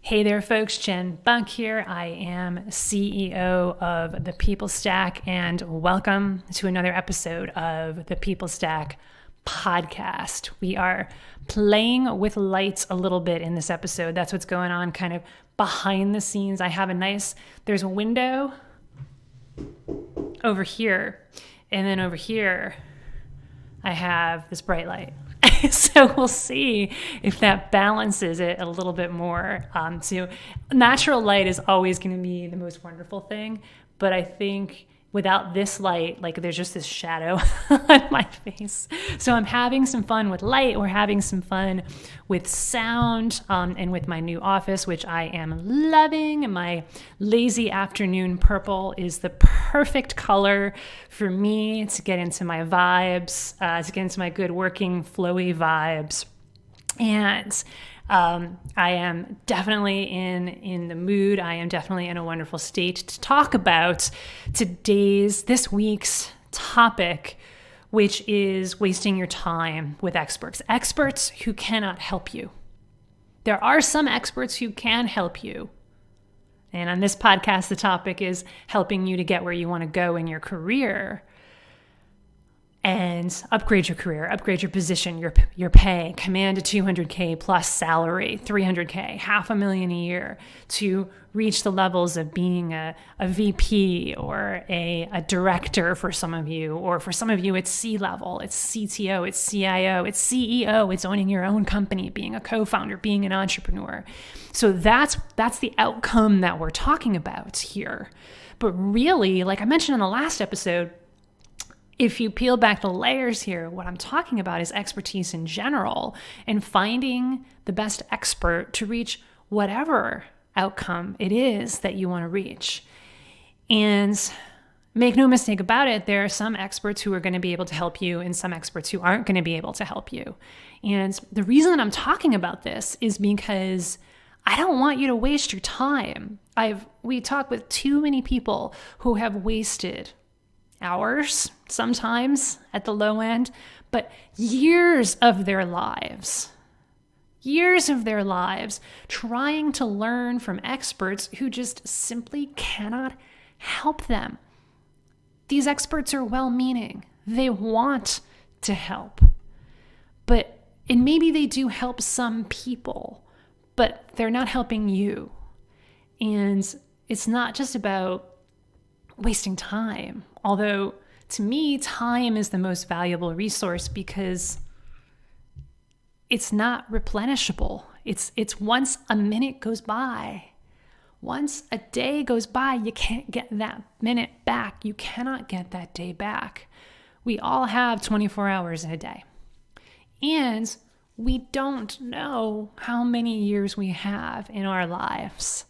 Hey there, folks. Jen Bunk here. I am CEO of The People Stack, and welcome to another episode of The People Stack podcast. We are playing with lights a little bit in this episode. That's what's going on kind of behind the scenes. There's a window over here, and then over here, I have this bright light. So we'll see if that balances it a little bit more. So natural light is always going to be the most wonderful thing. But I think without this light, like there's just this shadow on my face. So I'm having some fun with light. We're having some fun with sound and with my new office, which I am loving. My lazy afternoon purple is the perfect color for me to get into my vibes, to get into my good working flowy vibes. And I am definitely in the mood. I am definitely in a wonderful state to talk about this week's topic, which is wasting your time with experts who cannot help you. There are some experts who can help you. And on this podcast, the topic is helping you to get where you want to go in your career and upgrade your career, upgrade your position, your pay, command a $200K plus salary, $300K, $500,000 a year to reach the levels of being a VP or a director for some of you, or for some of you it's C-level, it's CTO, it's CIO, it's CEO, it's owning your own company, being a co-founder, being an entrepreneur. So that's the outcome that we're talking about here. But really, like I mentioned in the last episode, if you peel back the layers here, what I'm talking about is expertise in general and finding the best expert to reach whatever outcome it is that you want to reach. And make no mistake about it, there are some experts who are going to be able to help you and some experts who aren't going to be able to help you. And the reason that I'm talking about this is because I don't want you to waste your time. We talk with too many people who have wasted hours, sometimes at the low end, but years of their lives trying to learn from experts who just simply cannot help them. These experts are well-meaning. They want to help, and maybe they do help some people, but they're not helping you. And it's not just about wasting time. Although, to me, time is the most valuable resource because it's not replenishable. It's once a minute goes by, once a day goes by, you can't get that minute back. You cannot get that day back. We all have 24 hours in a day. And we don't know how many years we have in our lives.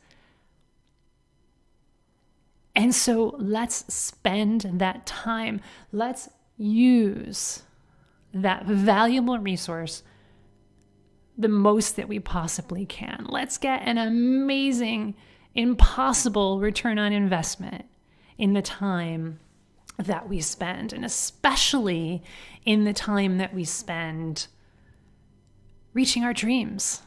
And so let's spend that time. Let's use that valuable resource the most that we possibly can. Let's get an amazing, impossible return on investment in the time that we spend, and especially in the time that we spend reaching our dreams.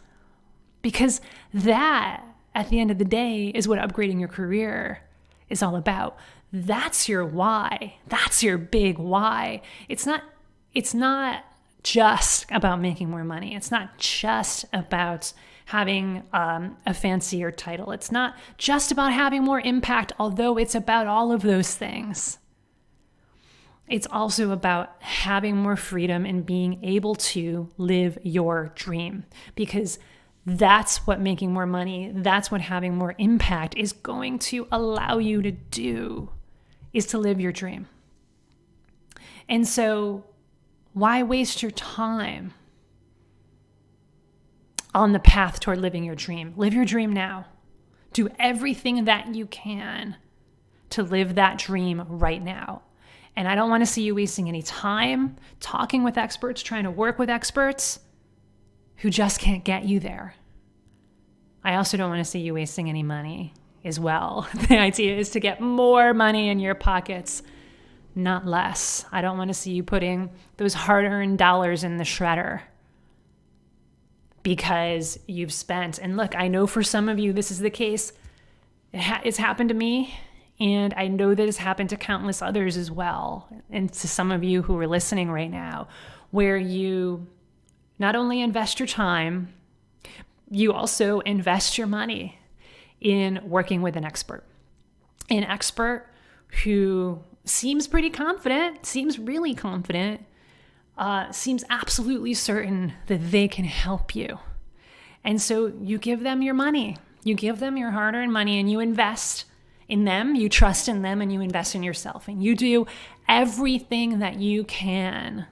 Because that, at the end of the day, is what upgrading your career is all about. That's your why. That's your big why. It's not just about making more money. It's not just about having a fancier title. It's not just about having more impact, although it's about all of those things. It's also about having more freedom and being able to live your dream, because that's what making more money, that's what having more impact is going to allow you to do, is to live your dream. And so why waste your time on the path toward living your dream? Live your dream now. Do everything that you can to live that dream right now. And I don't want to see you wasting any time talking with experts, trying to work with experts who just can't get you there. I also don't want to see you wasting any money as well. The idea is to get more money in your pockets, not less. I don't want to see you putting those hard-earned dollars in the shredder. because you've spent, and look, I know for some of you this is the case. It's happened to me, and I know that it's happened to countless others as well, and to some of you who are listening right now, where you not only invest your time, you also invest your money in working with an expert who seems pretty confident, seems really confident, seems absolutely certain that they can help you. And so you give them your money, you give them your hard-earned money, and you invest in them, you trust in them, and you invest in yourself. And you do everything that you can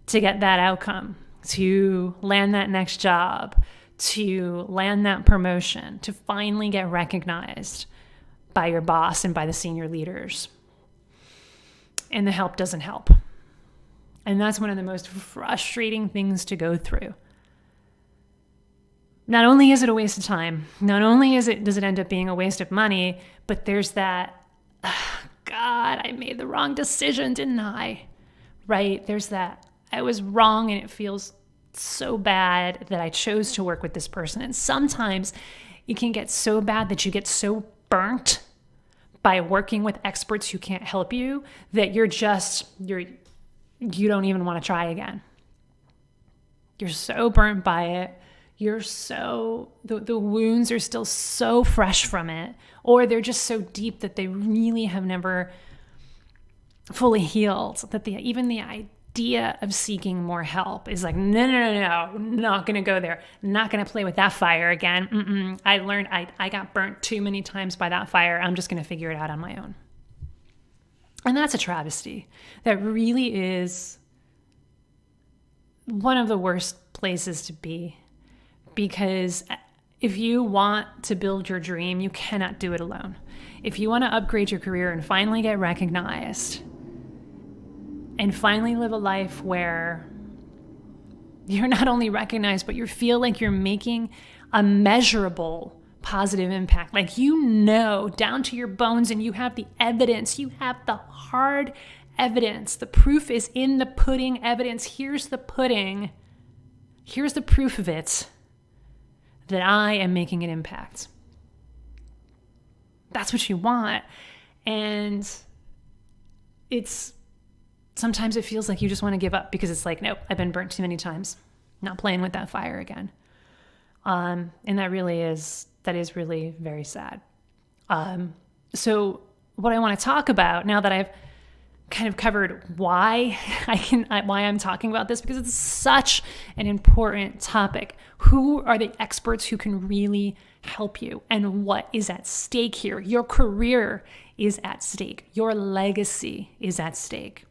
to get that outcome, to land that next job, to land that promotion, to finally get recognized by your boss and by the senior leaders. And the help doesn't help. And that's one of the most frustrating things to go through. Not only is it a waste of time, not only does it end up being a waste of money, but there's that, God, I made the wrong decision, didn't I? Right? There's that, I was wrong, and it feels so bad that I chose to work with this person. And sometimes it can get so bad that you get so burnt by working with experts who can't help you that you don't even want to try again. You're so burnt by it. The wounds are still so fresh from it, or they're just so deep that they really have never fully healed, that even the idea of seeking more help is like, no, not going to go there. Not going to play with that fire again. I learned I got burnt too many times by that fire. I'm just going to figure it out on my own. And that's a travesty. That really is one of the worst places to be, because if you want to build your dream, you cannot do it alone. If you want to upgrade your career and finally get recognized and finally live a life where you're not only recognized, but you feel like you're making a measurable positive impact, like down to your bones, and you have the evidence, you have the hard evidence. The proof is in the pudding evidence. Here's the pudding. Here's the proof of it, that I am making an impact. That's what you want. And sometimes it feels like you just want to give up, because it's like, nope, I've been burnt too many times. Not playing with that fire again. And that is really very sad. So what I want to talk about, now that I've kind of covered why I'm talking about this, because it's such an important topic. Who are the experts who can really help you, and what is at stake here? Your career is at stake. Your legacy is at stake.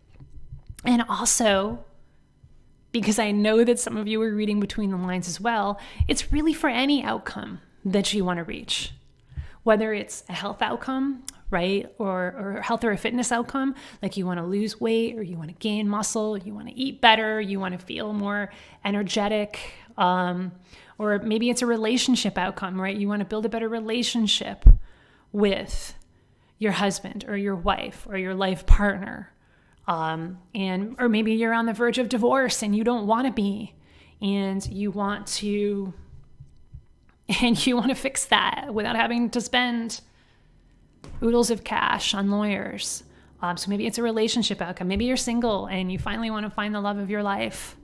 And also, because I know that some of you are reading between the lines as well, it's really for any outcome that you want to reach, whether it's a health outcome, right? Or health or a fitness outcome, like you want to lose weight, or you want to gain muscle, you want to eat better, you want to feel more energetic, or maybe it's a relationship outcome, right? You want to build a better relationship with your husband or your wife or your life partner. Or maybe you're on the verge of divorce and you don't want to be, and you want to fix that without having to spend oodles of cash on lawyers. So maybe it's a relationship outcome. Maybe you're single and you finally want to find the love of your life.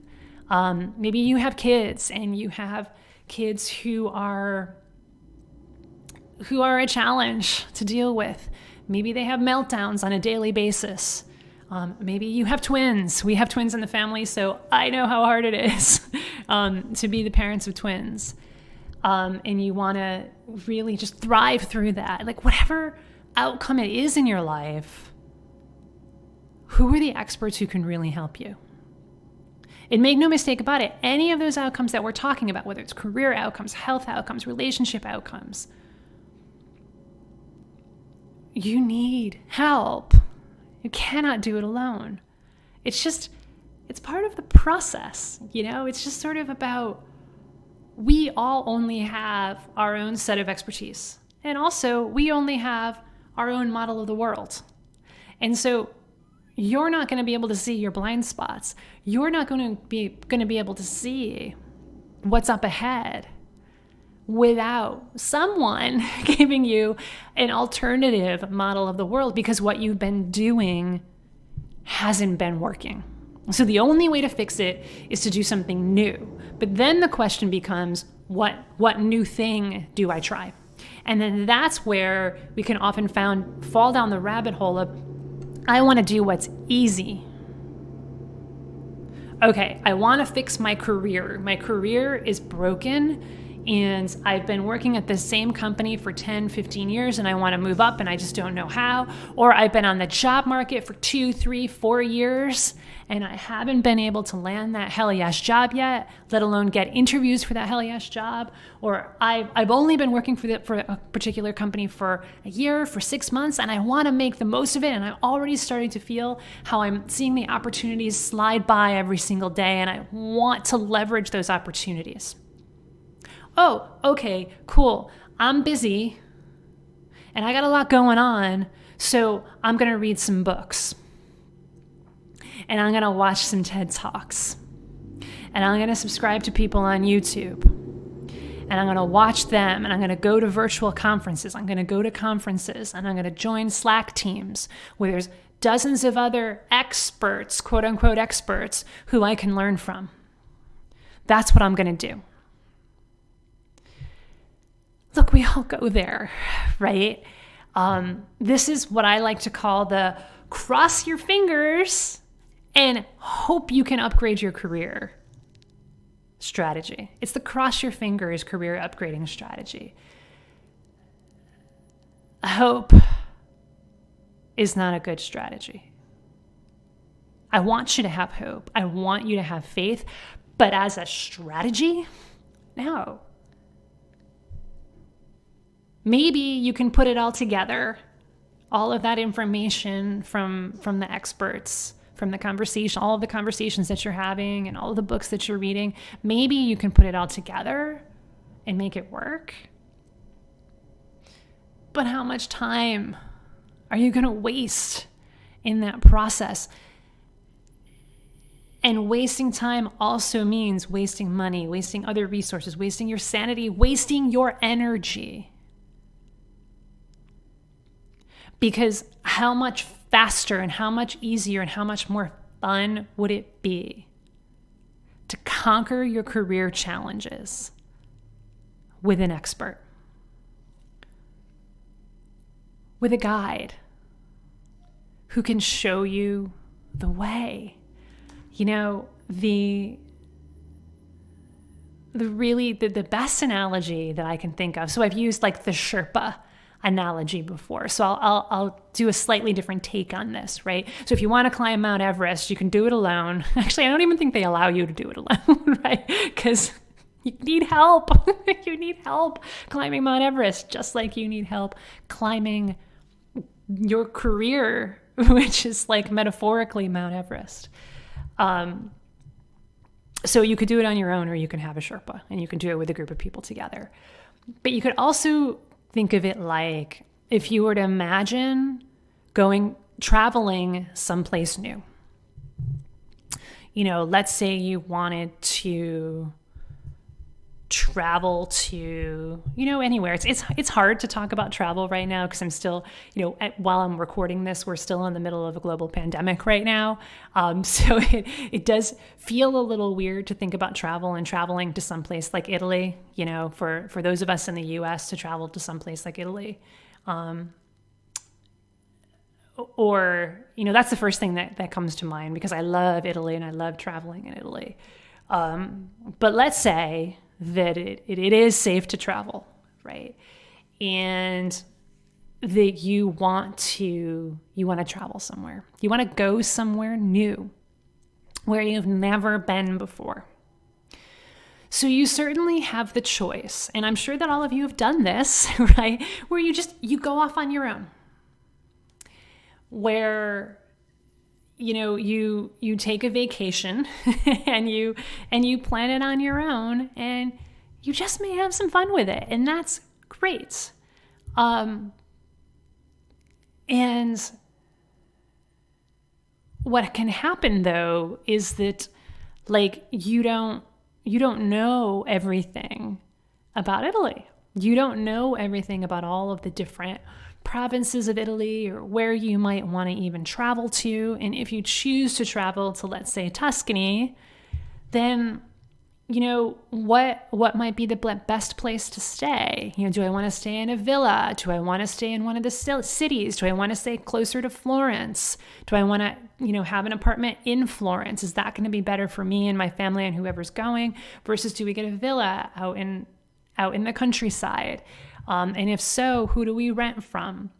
Maybe you have kids, and you have kids who are a challenge to deal with. Maybe they have meltdowns on a daily basis. Maybe you have twins. We have twins in the family, so I know how hard it is to be the parents of twins. And you want to really just thrive through that. Like, whatever outcome it is in your life, who are the experts who can really help you? And make no mistake about it, any of those outcomes that we're talking about, whether it's career outcomes, health outcomes, relationship outcomes, you need help. You cannot do it alone. It's part of the process, It's just sort of about, we all only have our own set of expertise. And also, we only have our own model of the world. And so you're not going to be able to see your blind spots. You're not going to be able to see what's up ahead without someone giving you an alternative model of the world, because what you've been doing hasn't been working. So the only way to fix it is to do something new. But then the question becomes, what new thing do I try? And then that's where we can often fall down the rabbit hole of, I want to do what's easy. Okay, I want to fix my career. My career is broken and I've been working at the same company for 10, 15 years and I want to move up and I just don't know how. Or I've been on the job market for 2, 3, 4 years and I haven't been able to land that hell yes job yet, let alone get interviews for that hell yes job. Or I've only been working for a particular company for a year, for 6 months, and I want to make the most of it. And I'm already starting to feel how I'm seeing the opportunities slide by every single day and I want to leverage those opportunities. Oh, okay, cool. I'm busy and I got a lot going on, so I'm going to read some books and I'm going to watch some TED Talks and I'm going to subscribe to people on YouTube and I'm going to watch them and I'm going to go to virtual conferences. I'm going to go to conferences and I'm going to join Slack teams where there's dozens of other experts, quote unquote experts, who I can learn from. That's what I'm going to do. Look, we all go there, right? This is what I like to call the cross your fingers and hope you can upgrade your career strategy. It's the cross your fingers career upgrading strategy. Hope is not a good strategy. I want you to have hope. I want you to have faith, but as a strategy, no. Maybe you can put it all together, all of that information from the experts, from the conversation, all of the conversations that you're having and all of the books that you're reading. Maybe you can put it all together and make it work. But how much time are you going to waste in that process? And wasting time also means wasting money, wasting other resources, wasting your sanity, wasting your energy. Because how much faster and how much easier and how much more fun would it be to conquer your career challenges with an expert, with a guide who can show you the way? You know, the best analogy that I can think of. So I've used like the Sherpa analogy before. So I'll do a slightly different take on this, right? So if you want to climb Mount Everest, you can do it alone. Actually, I don't even think they allow you to do it alone, right? Because you need help. You need help climbing Mount Everest, just like you need help climbing your career, which is like metaphorically Mount Everest. So you could do it on your own, or you can have a Sherpa, and you can do it with a group of people together. But you could also think of it like if you were to imagine traveling someplace new. You know, let's say you wanted to travel to, you know, anywhere. It's hard to talk about travel right now because I'm still, you know, while I'm recording this, we're still in the middle of a global pandemic right now. So it does feel a little weird to think about travel and traveling to someplace like Italy, you know, for those of us in the US to travel to someplace like Italy. Or, you know, that's the first thing that comes to mind because I love Italy and I love traveling in Italy. But let's say that it is safe to travel, right? And that you want to travel somewhere. You want to go somewhere new where you've never been before. So you certainly have the choice, and I'm sure that all of you have done this, right? Where you go off on your own. Where you know, you take a vacation and you plan it on your own and you just may have some fun with it. And that's great. And what can happen though, is that like, you don't you don't know everything about Italy. You don't know everything about all of the different provinces of Italy or where you might want to even travel to. And if you choose to travel to, let's say, Tuscany, then what might be the best place to stay? Do I want to stay in a villa? Do I want to stay in one of the cities? Do I want to stay closer to Florence? Do I want to, have an apartment in Florence? Is that going to be better for me and my family and whoever's going? Versus do we get a villa out in the countryside? And if so, who do we rent from?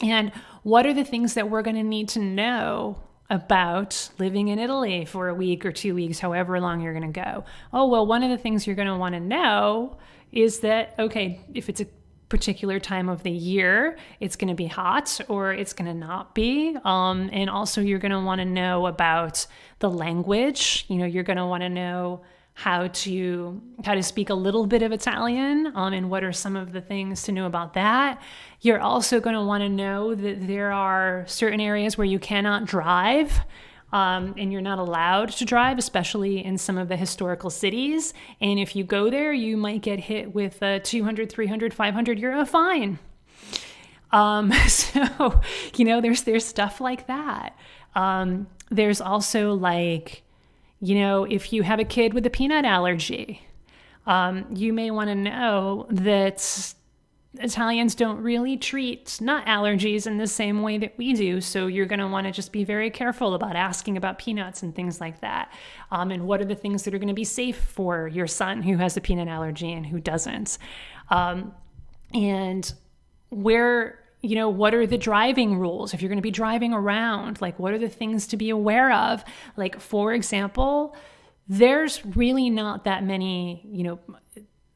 And what are the things that we're going to need to know about living in Italy for a week or 2 weeks, however long you're going to go? Oh, well, one of the things you're going to want to know is that, okay, if it's a particular time of the year, it's going to be hot or it's going to not be. And also you're going to want to know about the language. You're going to want to know how to speak a little bit of Italian, and what are some of the things to know about that. You're also going to want to know that there are certain areas where you cannot drive, and you're not allowed to drive, especially in some of the historical cities. And if you go there, you might get hit with a 200, 300, 500 euro fine. So, there's stuff like that. There's also if you have a kid with a peanut allergy, you may want to know that Italians don't really treat nut allergies in the same way that we do. So you're going to want to just be very careful about asking about peanuts and things like that. And what are the things that are going to be safe for your son who has a peanut allergy and who doesn't? And where... what are the driving rules? If you're going to be driving around, what are the things to be aware of? For example, there's really not that many,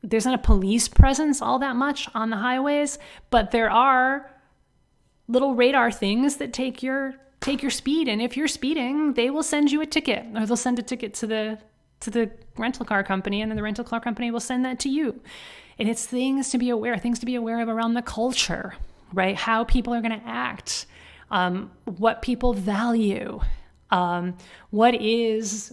there's not a police presence all that much on the highways, but there are little radar things that take your speed. And if you're speeding, they will send you a ticket, or they'll send a ticket to the rental car company, and then the rental car company will send that to you. And it's things to be aware of around the culture. Right? How people are going to act, what people value, what is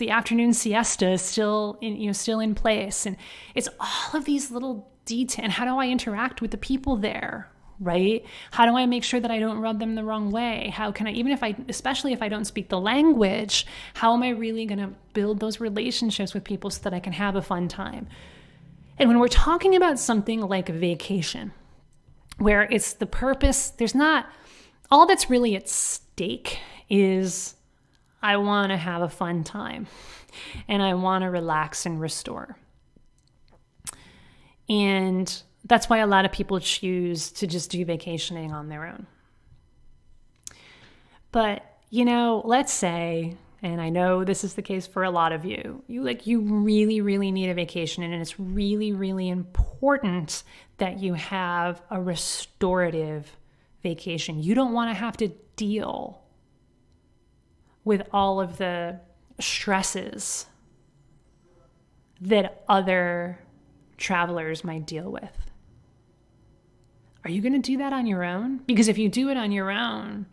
the afternoon siesta still in place, and it's all of these little details. And how do I interact with the people there? Right? How do I make sure that I don't rub them the wrong way? How can I, especially if I don't speak the language, how am I really going to build those relationships with people so that I can have a fun time? And when we're talking about something like a vacation, where it's the purpose, there's not, all that's really at stake is I want to have a fun time and I want to relax and restore. And that's why a lot of people choose to just do vacationing on their own. But, let's say, and I know this is the case for a lot of you, you really, really need a vacation, and it's really, really important that you have a restorative vacation. You don't want to have to deal with all of the stresses that other travelers might deal with. Are you going to do that on your own? Because if you do it on your own,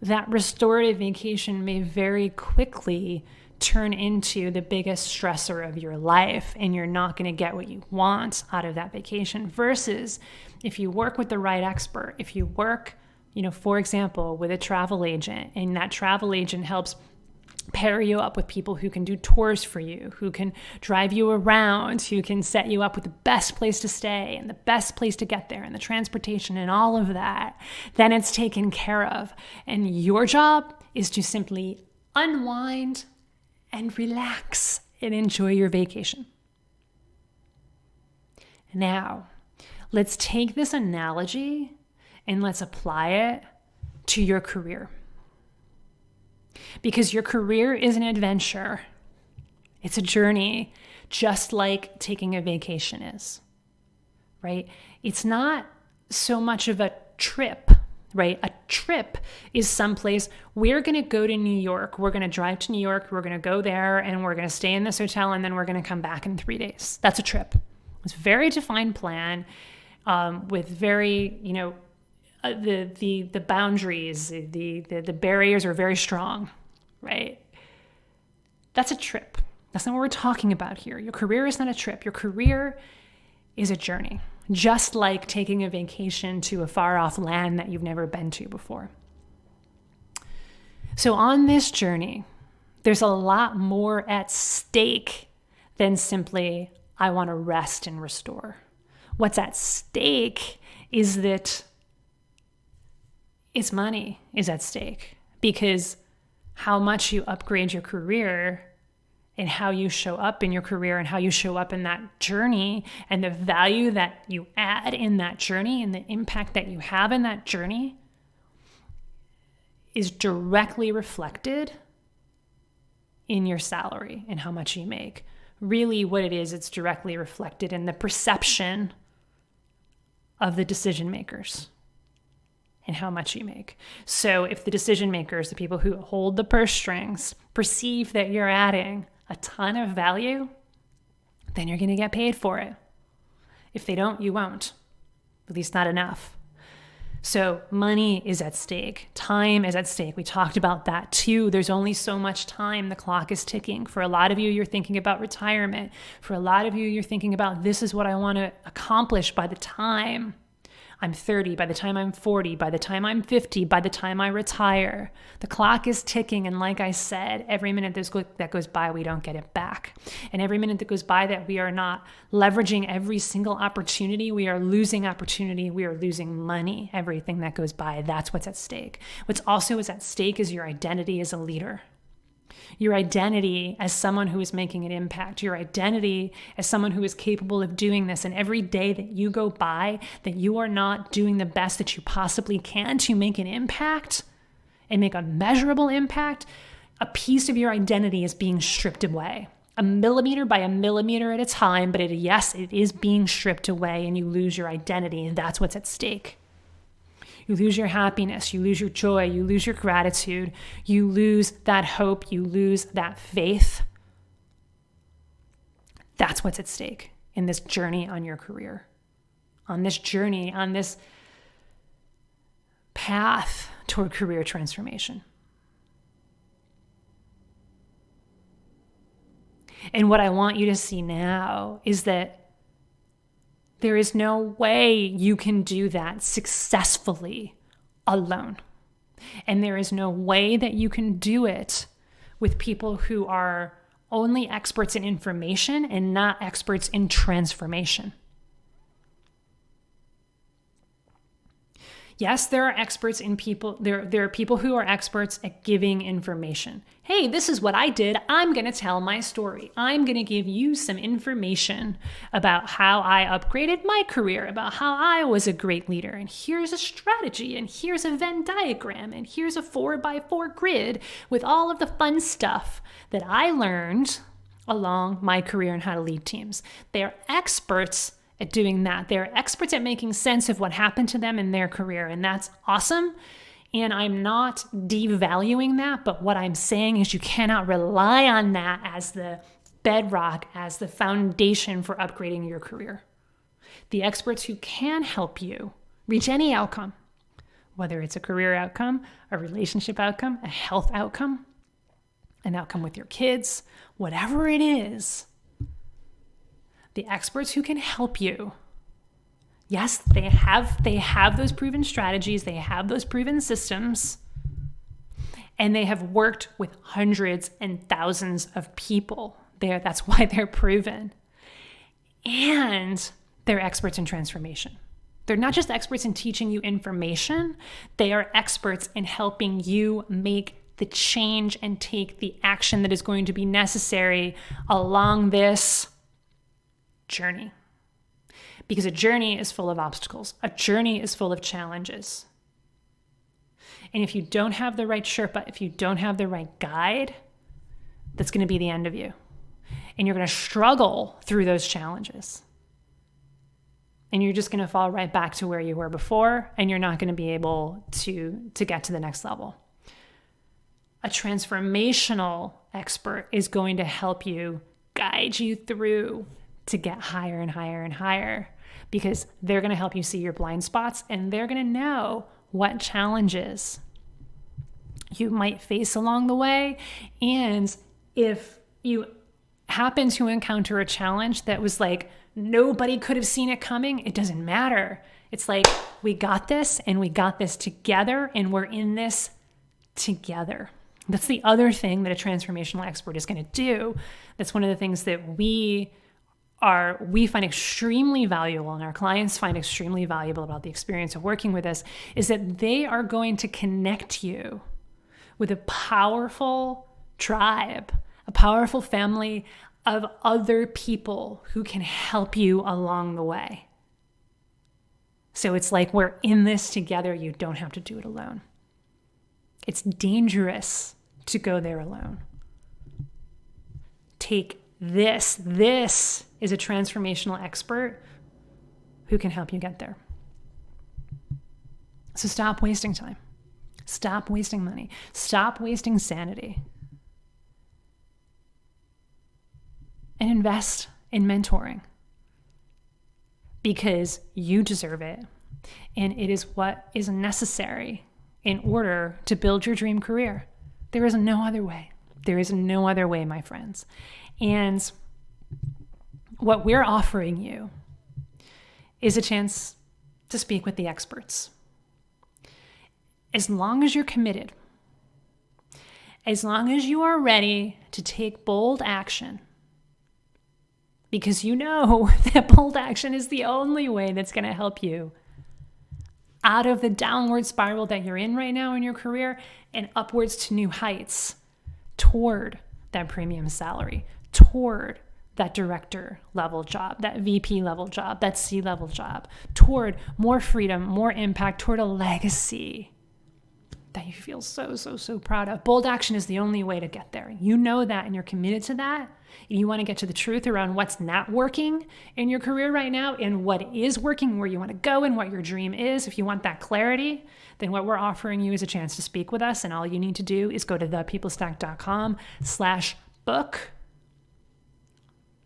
that restorative vacation may very quickly turn into the biggest stressor of your life, and you're not going to get what you want out of that vacation. Versus if you work with the right expert, if you work, for example, with a travel agent, and that travel agent helps pair you up with people who can do tours for you, who can drive you around, who can set you up with the best place to stay and the best place to get there and the transportation and all of that, then it's taken care of. And your job is to simply unwind and relax and enjoy your vacation. Now, let's take this analogy and let's apply it to your career. Because your career is an adventure. It's a journey, just like taking a vacation is, right? It's not so much of a trip, right? A trip is someplace, we're going to go to New York. We're going to drive to New York. We're going to go there and we're going to stay in this hotel, and then we're going to come back in 3 days. That's a trip. It's a very defined plan with very, the boundaries, the barriers are very strong, right? That's a trip. That's not what we're talking about here. Your career is not a trip. Your career is a journey, just like taking a vacation to a far off land that you've never been to before. So on this journey, there's a lot more at stake than simply, I want to rest and restore. What's at stake is that it's money is at stake, because how much you upgrade your career and how you show up in your career and how you show up in that journey and the value that you add in that journey and the impact that you have in that journey is directly reflected in your salary and how much you make. Really what it is, it's directly reflected in the perception of the decision makers and how much you make. So if the decision makers, the people who hold the purse strings, perceive that you're adding a ton of value, then you're going to get paid for it. If they don't, you won't. At least not enough. So money is at stake. Time is at stake. We talked about that too. There's only so much time. The clock is ticking. For a lot of you, you're thinking about retirement. For a lot of you, you're thinking about, this is what I want to accomplish by the time I'm 30, by the time I'm 40, by the time I'm 50, by the time I retire. The clock is ticking. And like I said, every minute that goes by, we don't get it back. And every minute that goes by that we are not leveraging every single opportunity, we are losing opportunity. We are losing money. Everything that goes by, that's what's at stake. What's also is at stake is your identity as a leader. Your identity as someone who is making an impact, your identity as someone who is capable of doing this. And every day that you go by that you are not doing the best that you possibly can to make an impact and make a measurable impact, a piece of your identity is being stripped away. A millimeter by a millimeter at a time, but it is being stripped away, and you lose your identity, and that's what's at stake. You lose your happiness, you lose your joy, you lose your gratitude, you lose that hope, you lose that faith. That's what's at stake in this journey on your career, on this journey, on this path toward career transformation. And what I want you to see now is that there is no way you can do that successfully alone. And there is no way that you can do it with people who are only experts in information and not experts in transformation. Yes, there are experts in people. There are people who are experts at giving information. Hey, this is what I did. I'm going to tell my story. I'm going to give you some information about how I upgraded my career, about how I was a great leader. And here's a strategy, and here's a Venn diagram, and here's a 4x4 grid with all of the fun stuff that I learned along my career and how to lead teams. They're experts at doing that. They're experts at making sense of what happened to them in their career, and that's awesome. And I'm not devaluing that, but what I'm saying is you cannot rely on that as the bedrock, as the foundation for upgrading your career. The experts who can help you reach any outcome, whether it's a career outcome, a relationship outcome, a health outcome, an outcome with your kids, whatever it is, the experts who can help you, yes, they have those proven strategies, they have those proven systems, and they have worked with hundreds and thousands of people. That's why they're proven. And they're experts in transformation. They're not just experts in teaching you information, they are experts in helping you make the change and take the action that is going to be necessary along this journey. Because a journey is full of obstacles. A journey is full of challenges. And if you don't have the right Sherpa, if you don't have the right guide, that's going to be the end of you. And you're going to struggle through those challenges. And you're just going to fall right back to where you were before, and you're not going to be able to get to the next level. A transformational expert is going to help you, guide you through to get higher and higher and higher, because they're going to help you see your blind spots, and they're going to know what challenges you might face along the way. And if you happen to encounter a challenge that was like nobody could have seen it coming, it doesn't matter. It's like, we got this, and we got this together, and we're in this together. That's the other thing that a transformational expert is going to do. That's one of the things that we find extremely valuable, and our clients find extremely valuable about the experience of working with us, is that they are going to connect you with a powerful tribe, a powerful family of other people who can help you along the way. So it's like, we're in this together. You don't have to do it alone. It's dangerous to go there alone. Take this. This is a transformational expert who can help you get there. So stop wasting time. Stop wasting money. Stop wasting sanity. And invest in mentoring, because you deserve it. And it is what is necessary in order to build your dream career. There is no other way. There is no other way, my friends. And what we're offering you is a chance to speak with the experts. As long as you're committed, as long as you are ready to take bold action, because you know that bold action is the only way that's going to help you out of the downward spiral that you're in right now in your career and upwards to new heights, toward that premium salary, toward that director level job, that VP level job, that C level job, toward more freedom, more impact, toward a legacy that you feel so, so, so proud of. Bold action is the only way to get there. You know that, and you're committed to that. And you want to get to the truth around what's not working in your career right now and what is working, where you want to go and what your dream is. If you want that clarity, then what we're offering you is a chance to speak with us. And all you need to do is go to thepeoplestack.com/book.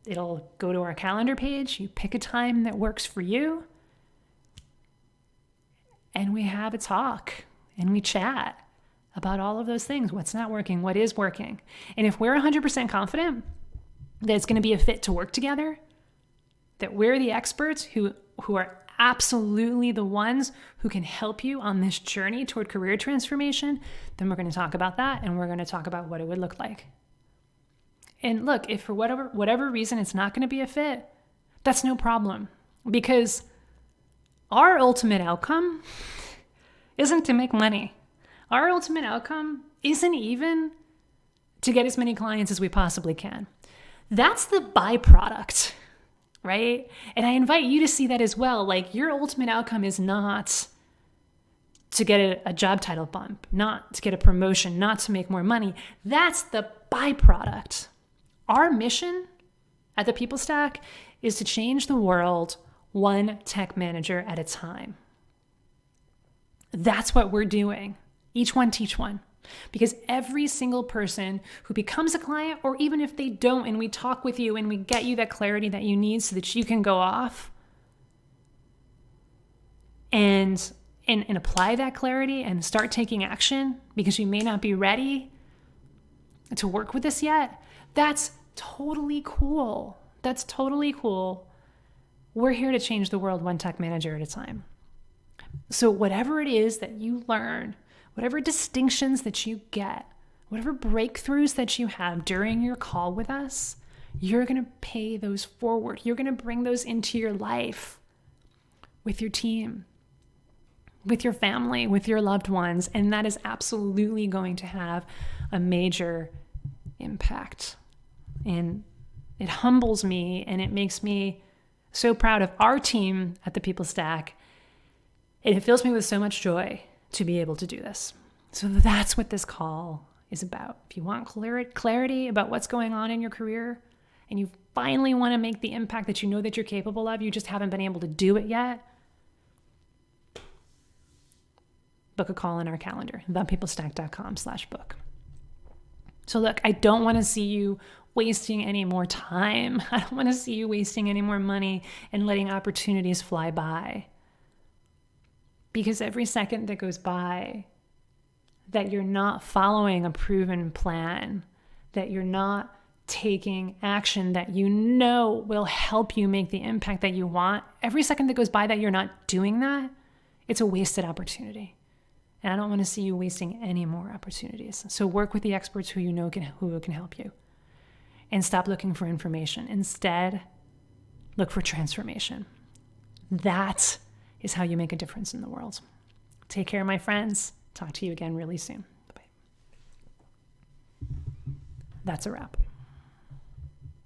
It'll go to our calendar page. You pick a time that works for you. And we have a talk. And we chat about all of those things. What's not working? What is working? And if we're 100% confident that it's going to be a fit to work together, that we're the experts who are absolutely the ones who can help you on this journey toward career transformation, then we're going to talk about that, and we're going to talk about what it would look like. And look, if for whatever reason it's not going to be a fit, that's no problem, because our ultimate outcome isn't to make money. Our ultimate outcome isn't even to get as many clients as we possibly can. That's the byproduct, right? And I invite you to see that as well. Like, your ultimate outcome is not to get a job title bump, not to get a promotion, not to make more money. That's the byproduct. Our mission at the People Stack is to change the world one tech manager at a time. That's what we're doing. Each one, teach one. Because every single person who becomes a client, or even if they don't, and we talk with you and we get you that clarity that you need so that you can go off and apply that clarity and start taking action, because you may not be ready to work with us yet, that's totally cool. That's totally cool. We're here to change the world one tech manager at a time. So whatever it is that you learn, whatever distinctions that you get, whatever breakthroughs that you have during your call with us, you're going to pay those forward. You're going to bring those into your life with your team, with your family, with your loved ones. And that is absolutely going to have a major impact. And it humbles me, and it makes me so proud of our team at the People Stack. And it fills me with so much joy to be able to do this. So that's what this call is about. If you want clarity about what's going on in your career, and you finally want to make the impact that you know that you're capable of, you just haven't been able to do it yet, book a call in our calendar, thepeoplestack.com/book. So look, I don't want to see you wasting any more time. I don't want to see you wasting any more money and letting opportunities fly by. Because every second that goes by that you're not following a proven plan, that you're not taking action that you know will help you make the impact that you want, every second that goes by that you're not doing that, it's a wasted opportunity. And I don't want to see you wasting any more opportunities. So work with the experts who you know who can help you. And stop looking for information. Instead, look for transformation. That is how you make a difference in the world. Take care, my friends. Talk to you again really soon. Bye-bye. That's a wrap.